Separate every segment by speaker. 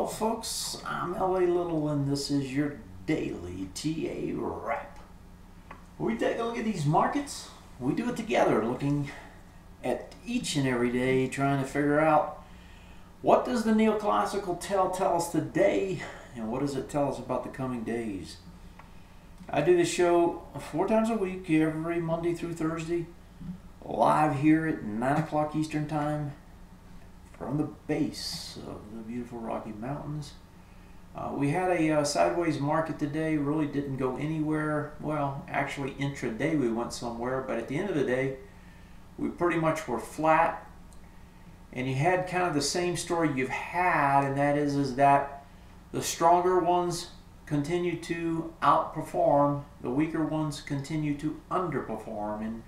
Speaker 1: Hello folks, I'm LA Little and this is your daily TA wrap. We take a look at these markets. We do it together, looking at each and every day, trying to figure out what does the neoclassical tell us today and what does it tell us about the coming days. I do this show 4 times a week, every Monday through Thursday, live here at 9 o'clock Eastern Time from the base of the beautiful Rocky Mountains. We had a sideways market today, really didn't go anywhere. Well, actually intraday we went somewhere, but at the end of the day we pretty much were flat, and you had kind of the same story you've had, and that is that the stronger ones continue to outperform, the weaker ones continue to underperform. And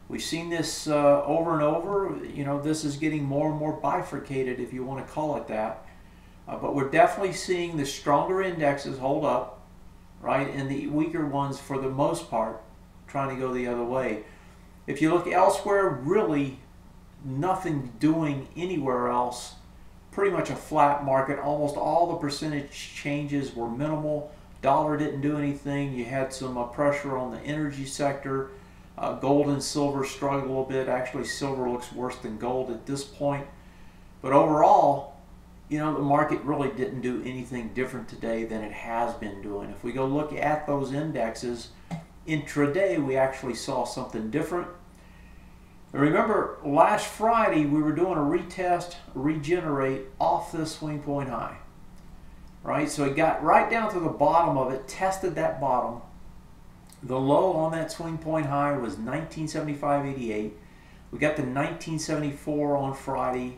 Speaker 1: we've seen this over and over. You know, this is getting more and more bifurcated, if you want to call it that. But we're definitely seeing the stronger indexes hold up, right, and the weaker ones, for the most part, trying to go the other way. If you look elsewhere, really nothing doing anywhere else. Pretty much a flat market. Almost all the percentage changes were minimal. Dollar didn't do anything. You had some pressure on the energy sector. Gold and silver struggled a little bit. Actually, silver looks worse than gold at this point. But overall, you know, the market really didn't do anything different today than it has been doing. If we go look at those indexes, intraday we actually saw something different. And remember, last Friday we were doing a retest, regenerate off this swing point high. Right? So it got right down to the bottom of it, tested that bottom. The low on that swing point high was 1975.88. We got to 1974 on Friday.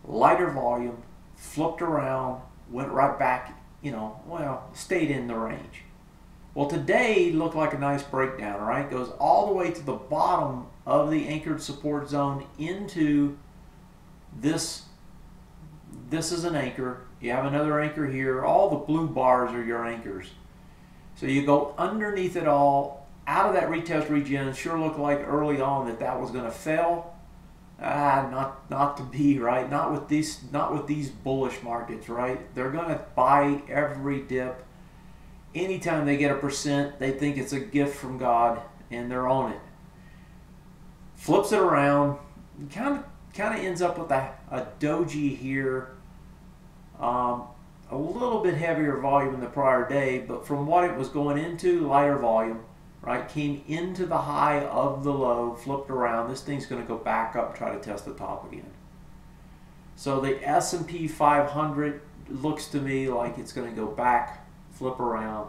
Speaker 1: Lighter volume, flipped around, went right back, you know, well, stayed in the range. Well, today looked like a nice breakdown, right? Goes all the way to the bottom of the anchored support zone into this. This is an anchor. You have another anchor here. All the blue bars are your anchors. So you go underneath it all, out of that retest regen. Sure looked like early on that was going to fail. Not to be, right? Not with these bullish markets, right? They're going to buy every dip. Anytime they get a percent, they think it's a gift from God, and they're on it. Flips it around, kind of ends up with a doji here. A little bit heavier volume than the prior day, but from what it was going into, lighter volume, right? Came into the high of the low, flipped around. This thing's going to go back up and try to test the top again. So the S&P 500 looks to me like it's going to go back, flip around,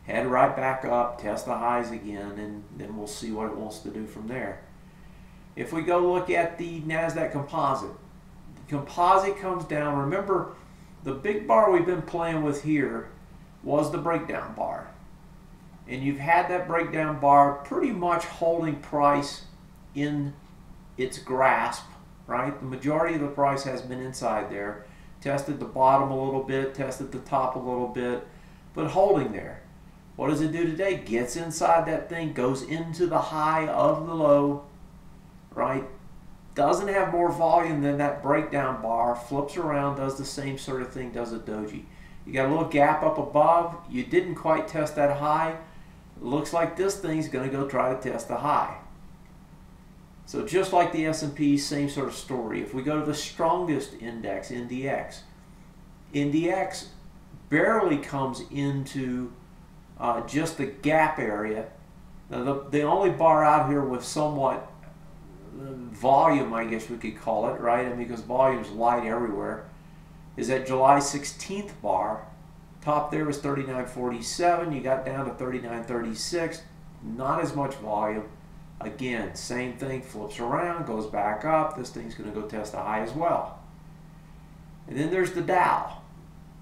Speaker 1: head right back up, test the highs again, and then we'll see what it wants to do from there. If we go look at the Nasdaq Composite, the Composite comes down. Remember, the big bar we've been playing with here was the breakdown bar. And you've had that breakdown bar pretty much holding price in its grasp, right? The majority of the price has been inside there. Tested the bottom a little bit, tested the top a little bit, but holding there. What does it do today? Gets inside that thing, goes into the high of the low, right? Doesn't have more volume than that breakdown bar, flips around, does the same sort of thing, does a doji. You got a little gap up above, you didn't quite test that high. Looks like this thing's going to go try to test the high. So just like the S&P, same sort of story. If we go to the strongest index, NDX barely comes into just the gap area. Now the only bar out here with somewhat volume, I guess we could call it, right? I mean, because volume's light everywhere, is that July 16th bar. Top there was 39.47. You got down to 39.36. Not as much volume. Again, same thing, flips around, goes back up. This thing's going to go test the high as well. And then there's the Dow.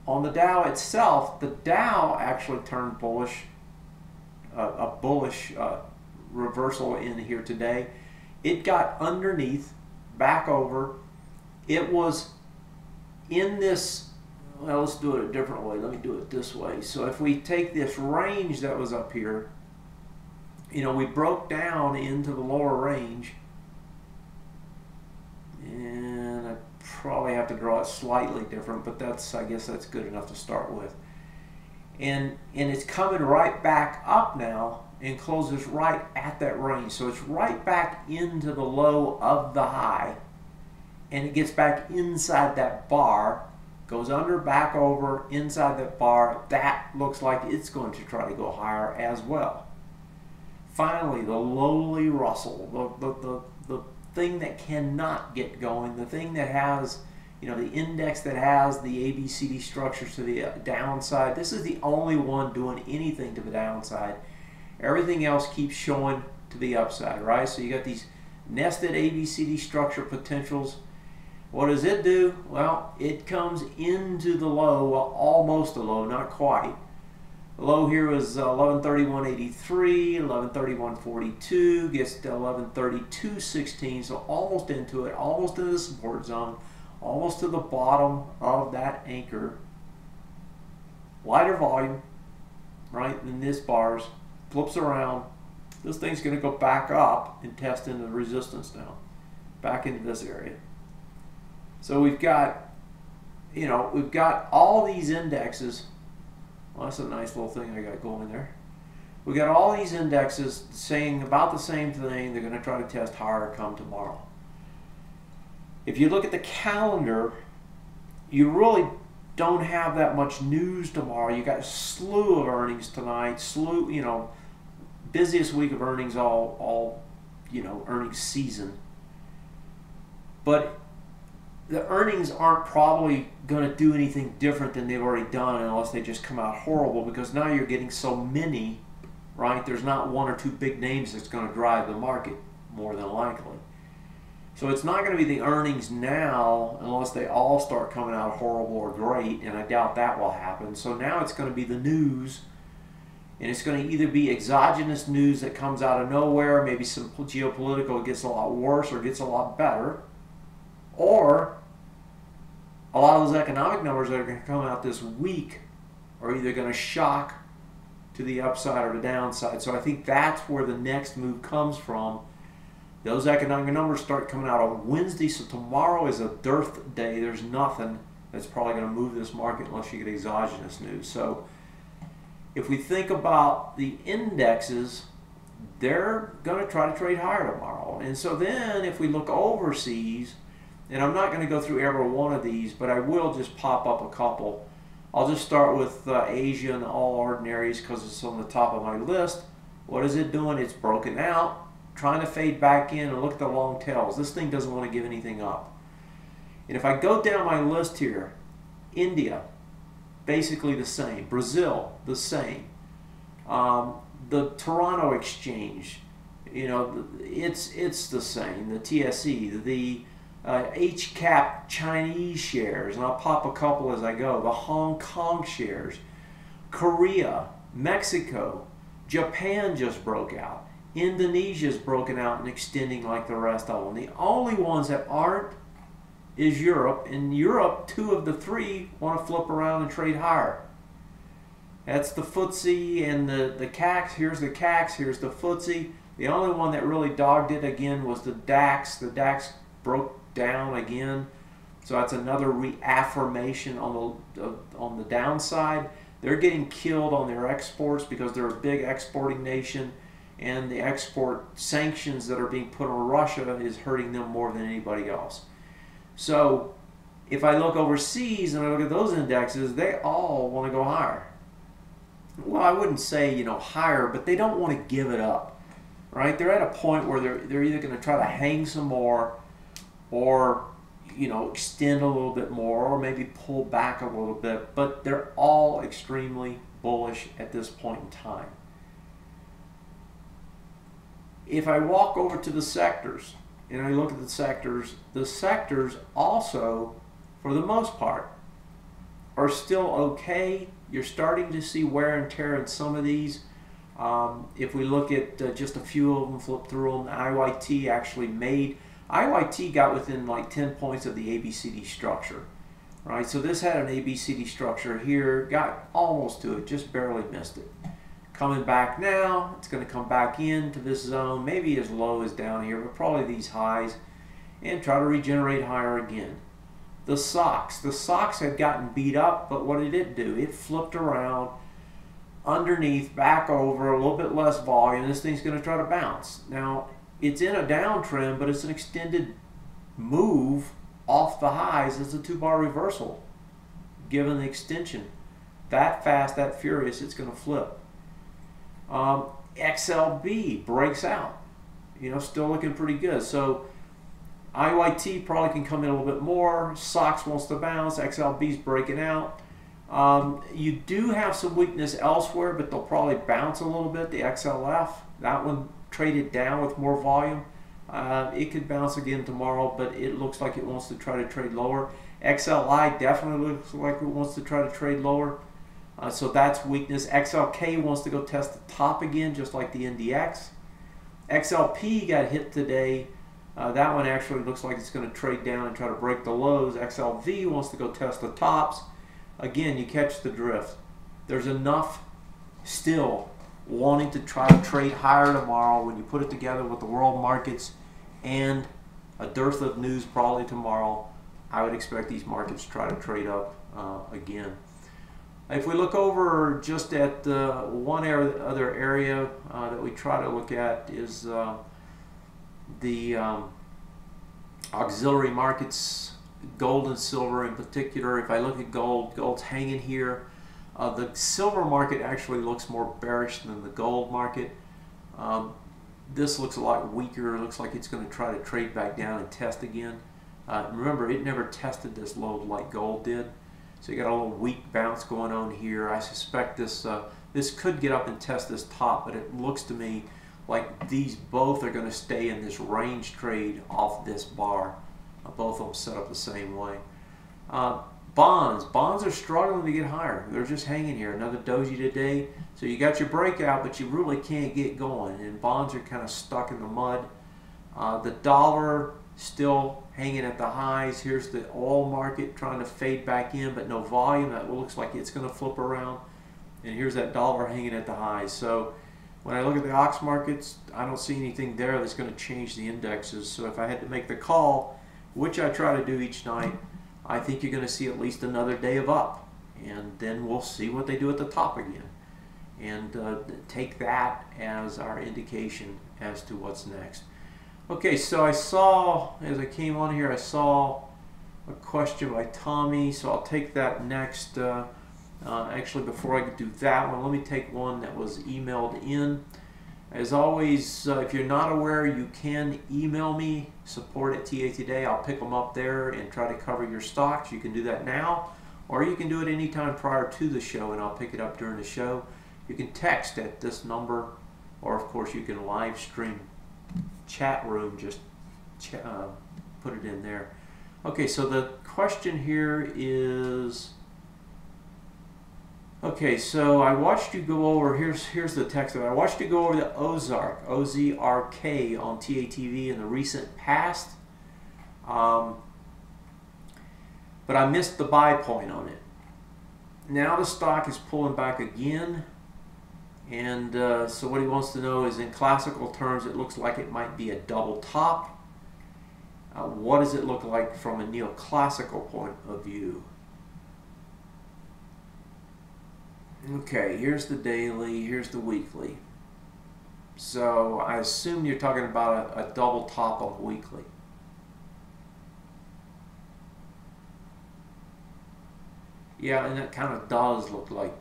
Speaker 1: On the Dow itself, the Dow actually turned bullish, a bullish reversal in here today. It got underneath, back over. It was in this, well, let's do it a different way. Let me do it this way. So if we take this range that was up here, you know, we broke down into the lower range. And I probably have to draw it slightly different, but that's, I guess that's good enough to start with. And it's coming right back up now and closes right at that range. So it's right back into the low of the high, and it gets back inside that bar, goes under, back over, inside that bar. That looks like it's going to try to go higher as well. Finally, the lowly Russell, the thing that cannot get going, the thing that has, you know, the index that has the ABCD structures to the downside. This is the only one doing anything to the downside. Everything else keeps showing to the upside, right? So you got these nested ABCD structure potentials. What does it do? Well, it comes into the low, well, almost the low, not quite. The low here was 1131.83, 1131.42, gets to 1132.16, so almost into it, almost in the support zone, almost to the bottom of that anchor. Lighter volume, right, than this bars, flips around. This thing's going to go back up and test into the resistance now, back into this area. So we've got, you know, we've got all these indexes. Well, that's a nice little thing I got going there. We got all these indexes saying about the same thing. They're going to try to test higher come tomorrow. If you look at the calendar, you really don't have that much news tomorrow. You got a slew of earnings tonight, you know, busiest week of earnings all you know, earnings season. But the earnings aren't probably going to do anything different than they've already done unless they just come out horrible, because now you're getting so many, right? There's not one or two big names that's going to drive the market, more than likely. So it's not going to be the earnings now unless they all start coming out horrible or great, and I doubt that will happen. So now it's going to be the news, and it's going to either be exogenous news that comes out of nowhere, maybe some geopolitical gets a lot worse or gets a lot better, or a lot of those economic numbers that are going to come out this week are either going to shock to the upside or the downside. So I think that's where the next move comes from. Those economic numbers start coming out on Wednesday, so tomorrow is a dearth day. There's nothing that's probably going to move this market unless you get exogenous news. So if we think about the indexes, they're going to try to trade higher tomorrow. And so then if we look overseas, and I'm not going to go through every one of these, but I will just pop up a couple. I'll just start with Asia and all ordinaries because it's on the top of my list. What is it doing? It's broken out, trying to fade back in, and look at the long tails. This thing doesn't want to give anything up. And if I go down my list here, India, basically the same. Brazil, the same. The Toronto Exchange, you know, it's the same. The TSE, the HCAP Chinese shares, and I'll pop a couple as I go. The Hong Kong shares, Korea, Mexico, Japan just broke out. Indonesia's broken out and extending like the rest of them. The only ones that aren't is Europe. In Europe, 2 of the 3 want to flip around and trade higher. That's the FTSE and the CAC. Here's the CAC, here's the FTSE. The only one that really dogged it again was the DAX. The DAX broke down again, so that's another reaffirmation on the downside. They're getting killed on their exports because they're a big exporting nation, and the export sanctions that are being put on Russia is hurting them more than anybody else. So if I look overseas and I look at those indexes, they all want to go higher. Well, I wouldn't say, you know, higher, but they don't want to give it up, right? They're at a point where they're either going to try to hang some more, or, you know, extend a little bit more, or maybe pull back a little bit, but they're all extremely bullish at this point in time. If I walk over to the sectors and I look at the sectors also, for the most part, are still okay. You're starting to see wear and tear in some of these. If we look at just a few of them, flip through them, IYT actually made, IYT got within like 10 points of the ABCD structure, right? So this had an ABCD structure here, got almost to it, just barely missed it. Coming back now, it's going to come back into this zone, maybe as low as down here, but probably these highs, and try to regenerate higher again. The SOX. The SOX had gotten beat up, but what did it do? It flipped around underneath, back over, a little bit less volume. This thing's going to try to bounce. Now, it's in a downtrend, but it's an extended move off the highs. It's a 2-bar reversal. Given the extension, that fast, that furious, it's going to flip. XLB breaks out. Still looking pretty good. So IYT probably can come in a little bit more. SOX wants to bounce. XLB's breaking out. You do have some weakness elsewhere, but they'll probably bounce a little bit. The XLF, that one traded down with more volume. It could bounce again tomorrow, but it looks like it wants to try to trade lower. XLI definitely looks like it wants to try to trade lower. So that's weakness. XLK wants to go test the top again, just like the NDX. XLP got hit today. That one actually looks like it's going to trade down and try to break the lows. XLV wants to go test the tops. Again, you catch the drift. There's enough still wanting to try to trade higher tomorrow when you put it together with the world markets and a dearth of news probably tomorrow. I would expect these markets to try to trade up again. If we look over just at one other area that we try to look at is the auxiliary markets, gold and silver in particular. If I look at gold, gold's hanging here. The silver market actually looks more bearish than the gold market. This looks a lot weaker. It looks like it's going to try to trade back down and test again. Remember, it never tested this low like gold did. So you got a little weak bounce going on here. I suspect this this could get up and test this top, but it looks to me like these both are going to stay in this range trade off this bar. Both of them set up the same way. Bonds are struggling to get higher. They're just hanging here. Another doji today. So you got your breakout, but you really can't get going. And bonds are kind of stuck in the mud. The dollar still hanging at the highs. Here's the oil market trying to fade back in, but no volume. That looks like it's going to flip around. And here's that dollar hanging at the highs. So when I look at the OX markets, I don't see anything there that's going to change the indexes. So if I had to make the call, which I try to do each night, I think you're going to see at least another day of up. And then we'll see what they do at the top again. And take that as our indication as to what's next. Okay, so I saw, as I came on here, I saw a question by Tommy, so I'll take that next. Actually, before I do that one, let me take one that was emailed in. As always, if you're not aware, you can email me, support@TA Today. I'll pick them up there and try to cover your stocks. You can do that now, or you can do it anytime prior to the show, and I'll pick it up during the show. You can text at this number, or of course you can live stream chat room, just put it in there. Okay, so the question here is, okay, so I watched you go over, here's the text of it. I watched you go over the Ozark, O-Z-R-K, on TATV in the recent past, but I missed the buy point on it. Now the stock is pulling back again. And so what he wants to know is, in classical terms, it looks like it might be a double top. What does it look like from a neoclassical point of view? Okay, here's the daily, here's the weekly. So I assume you're talking about a double top on weekly. Yeah, and that kind of does look like,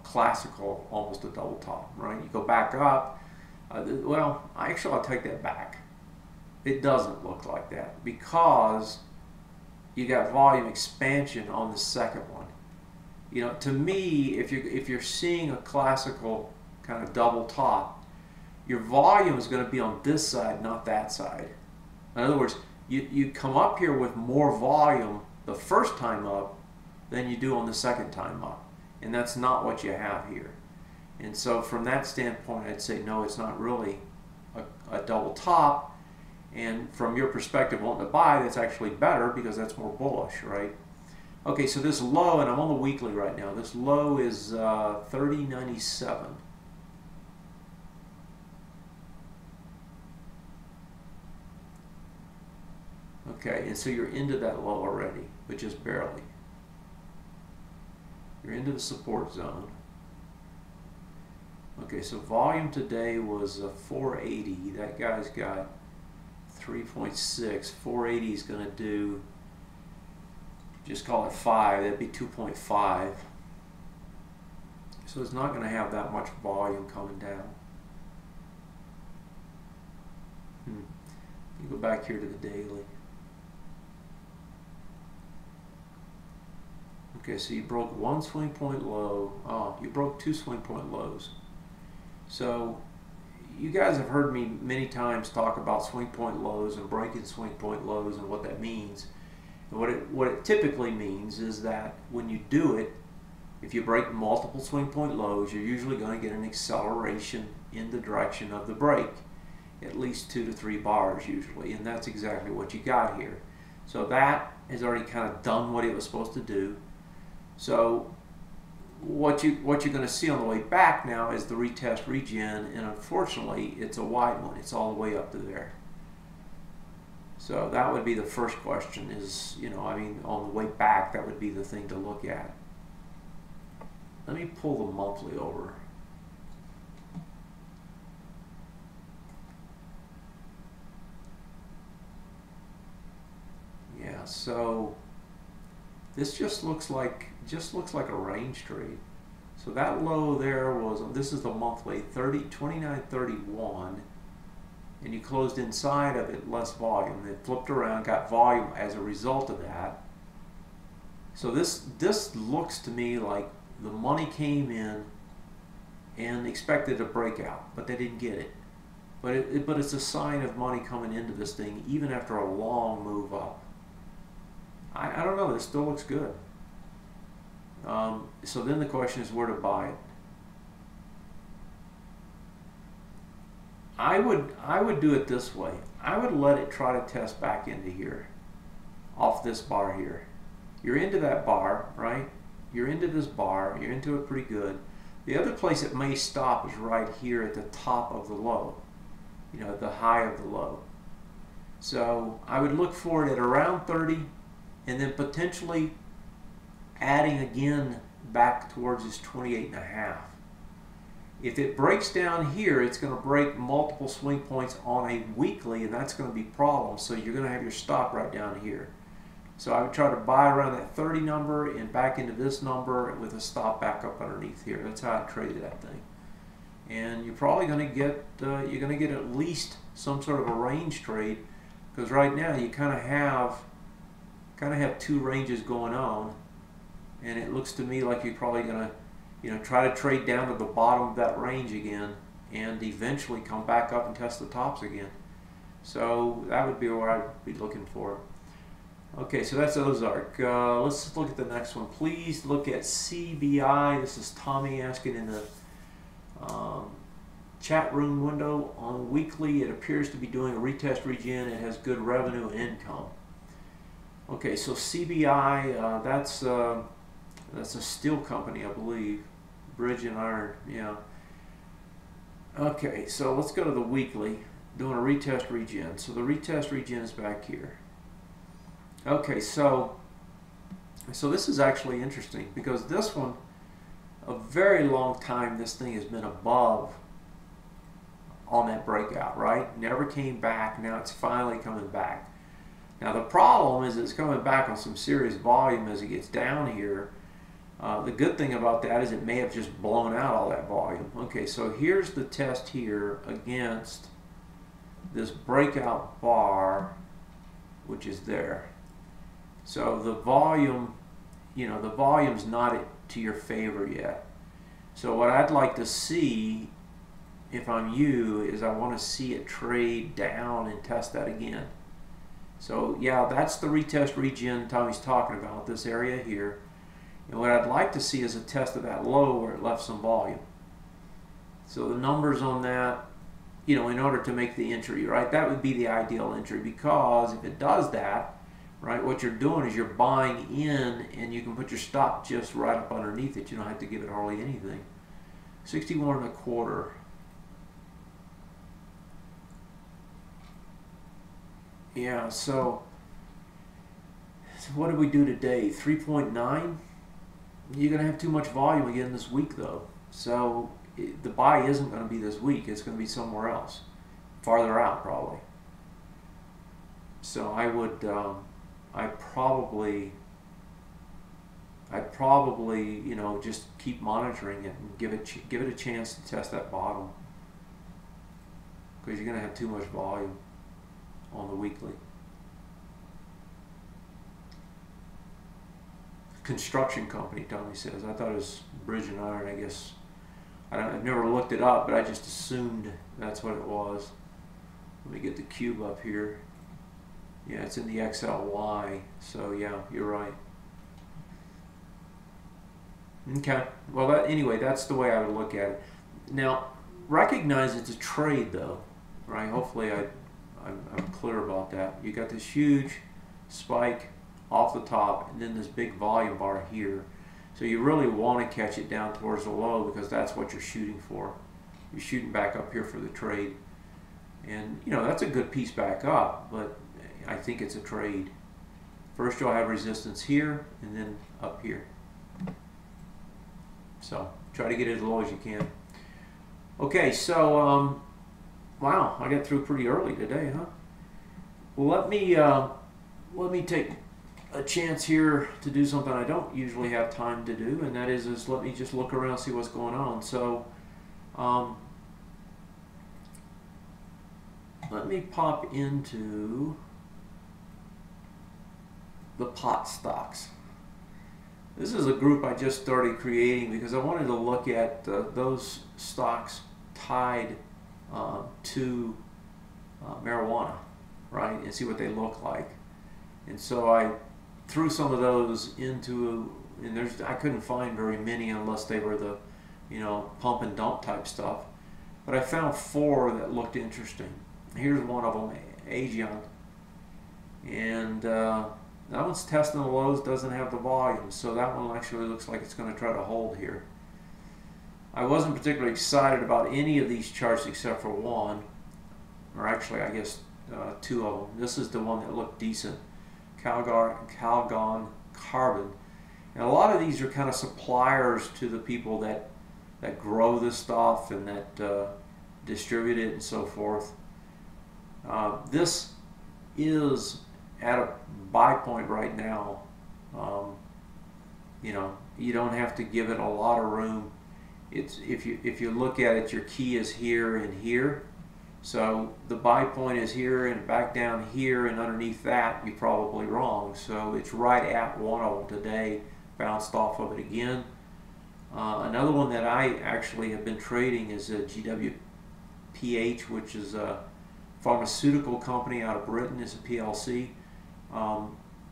Speaker 1: classical, almost a double top, right? You go back up. Well, actually, I'll take that back. It doesn't look like that because you got volume expansion on the second one. To me, if you're seeing a classical kind of double top, your volume is going to be on this side, not that side. In other words, you come up here with more volume the first time up than you do on the second time up, and that's not what you have here. And so from that standpoint, I'd say no, it's not really a double top. And from your perspective, wanting to buy, that's actually better because that's more bullish, right? Okay, so this low, and I'm on the weekly right now, this low is 30.97. Okay, and so you're into that low already, but just barely. You're into the support zone. Okay, so volume today was 480. That guy's got 3.6. 480 is going to do, just call it 5. That'd be 2.5. So it's not going to have that much volume coming down. You go back here to the daily. Okay, so you broke one swing point low. Oh, you broke two swing point lows. So you guys have heard me many times talk about swing point lows and breaking swing point lows and what that means. And what it typically means is that when you do it, if you break multiple swing point lows, you're usually going to get an acceleration in the direction of the break, at least 2 to 3 bars usually, and that's exactly what you got here. So that has already kind of done what it was supposed to do. So what you're going to see on the way back now is the retest regen, and unfortunately it's a wide one. It's all the way up to there. So that would be the first question is, I mean, on the way back, that would be the thing to look at. Let me pull the monthly over. Yeah, so this just looks like a range trade. So that low there was, this is the monthly, 29.31, and you closed inside of it, less volume. It flipped around, got volume as a result of that. So this looks to me like the money came in and expected a breakout, but they didn't get it. But it's a sign of money coming into this thing even after a long move up. I don't know, this still looks good. So then the question is where to buy it. I would do it this way. I would let it try to test back into here, off this bar here. You're into that bar, right? You're into this bar, you're into it pretty good. The other place it may stop is right here at the top of the low, at the high of the low. So I would look for it at around 30 and then potentially adding again back towards this 28.5. If it breaks down here, it's going to break multiple swing points on a weekly, and that's going to be problems. So you're going to have your stop right down here. So I would try to buy around that 30 number and back into this number with a stop back up underneath here. That's how I traded that thing. And you're probably going to get at least some sort of a range trade, because right now you kind of have two ranges going on, and it looks to me like you're probably going to try to trade down to the bottom of that range again and eventually come back up and test the tops again. So that would be where I'd be looking for. Okay, so that's Ozark. Let's look at the next one. Please look at CBI. This is Tommy asking in the chat room window. On weekly, it appears to be doing a retest regen. It has good revenue and income. Okay, so CBI, that's a steel company, I believe. Bridge and iron, yeah. Okay, so let's go to the weekly, doing a retest regen. So the retest regen is back here. Okay, so this is actually interesting because this one, a very long time, this thing has been above on that breakout, right? Never came back. Now it's finally coming back. Now the problem is it's coming back on some serious volume as it gets down here. The good thing about that is it may have just blown out all that volume. Okay, so here's the test here against this breakout bar, which is there. So the volume, the volume's not to your favor yet. So what I'd like to see, if I'm you, is I want to see it trade down and test that again. So yeah, that's the retest regen Tommy's talking about, this area here. And what I'd like to see is a test of that low where it left some volume. So the numbers on that, in order to make the entry, right, that would be the ideal entry, because if it does that, right, what you're doing is you're buying in and you can put your stop just right up underneath it. You don't have to give it hardly anything. 61.25. Yeah, so what did we do today? 3.9. You're going to have too much volume again this week, though. So the buy isn't going to be this week. It's going to be somewhere else, farther out probably. So I would, I'd probably, you know, just keep monitoring it and give it a chance to test that bottom, because you're going to have too much volume on the weekly. Construction company, Tommy says. I thought it was Bridge and Iron, I guess. I've never looked it up, but I just assumed that's what it was. Let me get the cube up here. Yeah, it's in the XLY, so yeah, you're right. Okay, well, anyway, that's the way I would look at it. Now, recognize it's a trade, though, right? Hopefully I'm clear about that. You got this huge spike off the top, and then this big volume bar here. So you really want to catch it down towards the low, because that's what you're shooting for. You're shooting back up here for the trade. And, you know, that's a good piece back up, but I think it's a trade. First you'll have resistance here, and then up here. So try to get it as low as you can. Okay, so, wow, I got through pretty early today, huh? Well, let me take a chance here to do something I don't usually have time to do, and that is let me just look around, see what's going on. So let me pop into the pot stocks. This is a group I just started creating because I wanted to look at those stocks tied to marijuana, right, and see what they look like. And so I threw some of those into, and I couldn't find very many unless they were the, you know, pump and dump type stuff. But I found 4 that looked interesting. Here's one of them, Aegon, and that one's testing the lows, doesn't have the volume, so that one actually looks like it's going to try to hold here. I wasn't particularly excited about any of these charts except for one, or actually I guess 2 of them. This is the one that looked decent. Calgon Carbon, and a lot of these are kind of suppliers to the people that grow this stuff and that distribute it and so forth. This is at a buy point right now. You know, you don't have to give it a lot of room. It's if you look at it, your key is here and here. So the buy point is here and back down here, and underneath that you're probably wrong. So it's right at one of them today, bounced off of it again. Another one that I actually have been trading is a GWPH, which is a pharmaceutical company out of Britain. It's a PLC.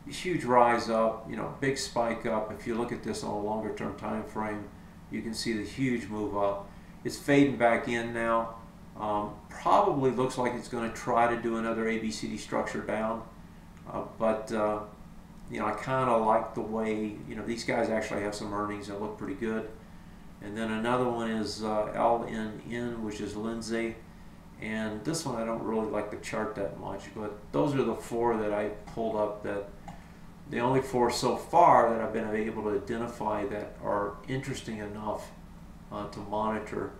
Speaker 1: Huge rise up, you know, big spike up. If you look at this on a longer term time frame, you can see the huge move up. It's fading back in now. Probably looks like it's going to try to do another ABCD structure down, but you know, I kind of like the way, you know, these guys actually have some earnings that look pretty good. And then another one is LNN, which is Lindsay, and this one I don't really like the chart that much, but those are the 4 that I pulled up, that the only 4 so far that I've been able to identify that are interesting enough to monitor.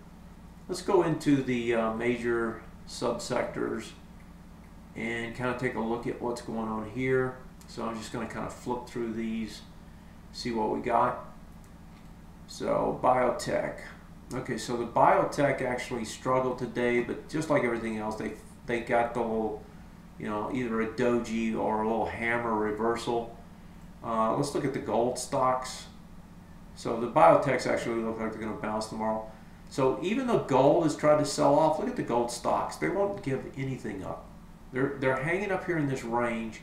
Speaker 1: Let's go into the major subsectors and kind of take a look at what's going on here. So I'm just going to kind of flip through these, see what we got. So biotech. Okay, so the biotech actually struggled today, but just like everything else, they got the little, you know, either a doji or a little hammer reversal. Let's look at the gold stocks. So the biotechs actually look like they're going to bounce tomorrow. So even though gold has tried to sell off, look at the gold stocks. They won't give anything up. They're hanging up here in this range,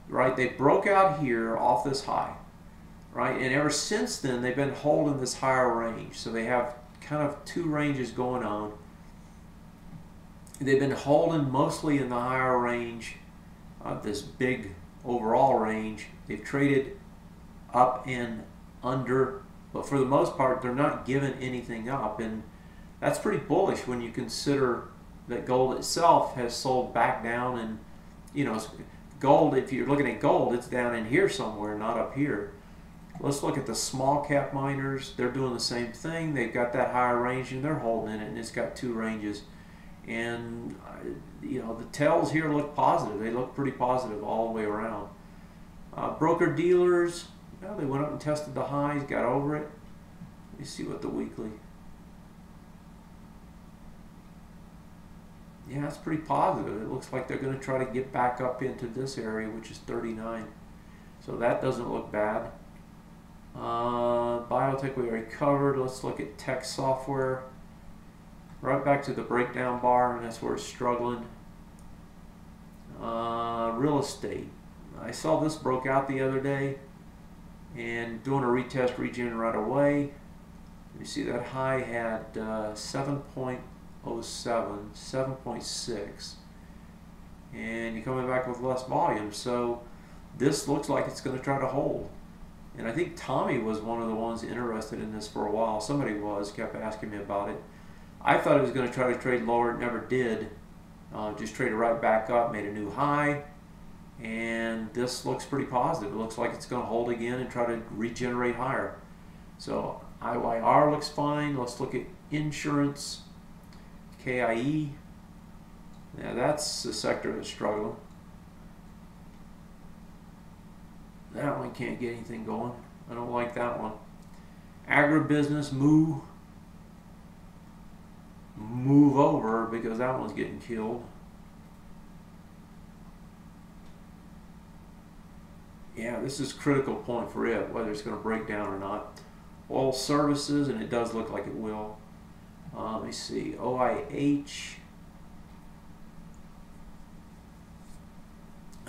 Speaker 1: right? They broke out here off this high, right? And ever since then, they've been holding this higher range. So they have kind of 2 ranges going on. They've been holding mostly in the higher range, this big overall range. They've traded up and under, but for the most part, they're not giving anything up, and that's pretty bullish when you consider that gold itself has sold back down, and you know, Gold, if you're looking at gold, it's down in here somewhere, not up here. Let's look at the small cap miners. They're doing the same thing. They've got that higher range and they're holding it, and it's got 2 ranges. And you know, the tells here look positive. They look pretty positive all the way around. Broker dealers, well, they went up and tested the highs, got over it. Let me see what the weekly. Yeah, it's pretty positive. It looks like they're going to try to get back up into this area, which is 39. So that doesn't look bad. Biotech we already covered. Let's look at tech software. Right back to the breakdown bar, and that's where it's struggling. Real estate. I saw this broke out the other day and doing a retest regen right away. You see that high had 7.07, 7.6, and you're coming back with less volume, so this looks like it's going to try to hold. And I think Tommy was one of the ones interested in this for a while. Somebody was, kept asking me about it. I thought it was going to try to trade lower. It never did. Just traded right back up, made a new high, and this looks pretty positive. It looks like it's going to hold again and try to regenerate higher. So IYR looks fine. Let's look at insurance. KIE. Now that's the sector that's struggling. That one can't get anything going. I don't like that one. Agribusiness, move over, because that one's getting killed. Yeah, this is a critical point for it, whether it's going to break down or not. Oil services, and it does look like it will. Let me see, OIH.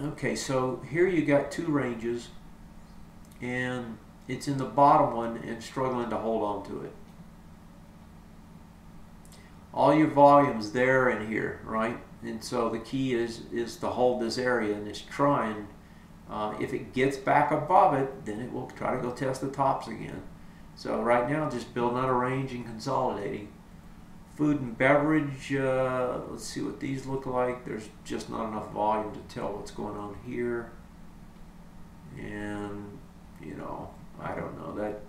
Speaker 1: Okay, so here you got 2 ranges, and it's in the bottom one and struggling to hold on to it. All your volume's there and here, right? And so the key is to hold this area, and it's trying. If it gets back above it, then it will try to go test the tops again. So right now, just building out a range and consolidating. Food and beverage, let's see what these look like. There's just not enough volume to tell what's going on here. And, you know, I don't know, that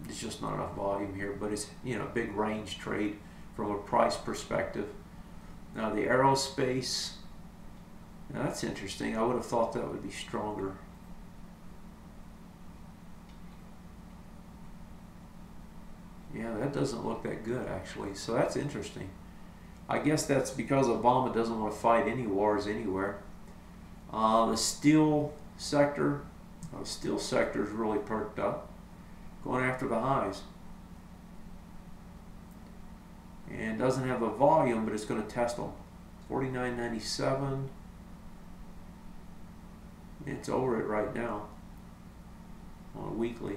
Speaker 1: there's just not enough volume here, but it's, you know, big range trade from a price perspective. Now the aerospace, now that's interesting. I would have thought that would be stronger. Yeah, that doesn't look that good actually, so that's interesting. I guess that's because Obama doesn't want to fight any wars anywhere. The steel sector is really perked up, going after the highs. And doesn't have the volume, but it's going to test them. 49.97. It's over it right now on a weekly.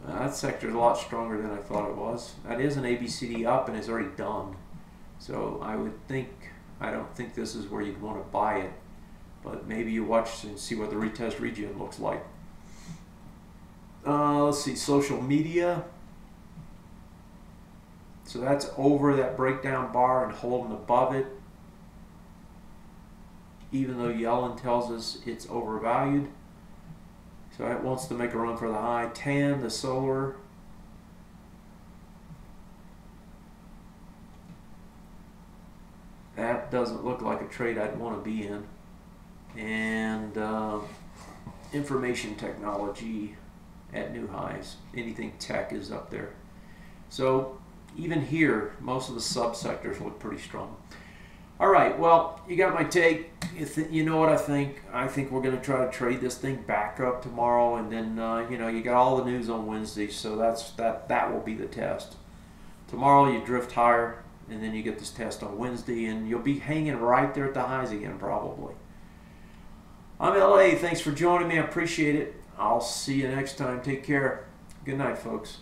Speaker 1: That sector is a lot stronger than I thought it was. That is an ABCD up, and it's already done. So I don't think this is where you'd want to buy it, but maybe you watch and see what the retest regen looks like. Let's see, social media. So that's over that breakdown bar and holding above it, even though Yellen tells us it's overvalued. So it wants to make a run for the high. TAN, the solar. That doesn't look like a trade I'd want to be in. And information technology at new highs. Anything tech is up there. So even here, most of the subsectors look pretty strong. All right, well, you got my take. You know what I think. I think we're going to try to trade this thing back up tomorrow, and then you know, you got all the news on Wednesday, so that will be the test. Tomorrow you drift higher, and then you get this test on Wednesday, and you'll be hanging right there at the highs again probably. I'm LA. Thanks for joining me. I appreciate it. I'll see you next time. Take care. Good night, folks.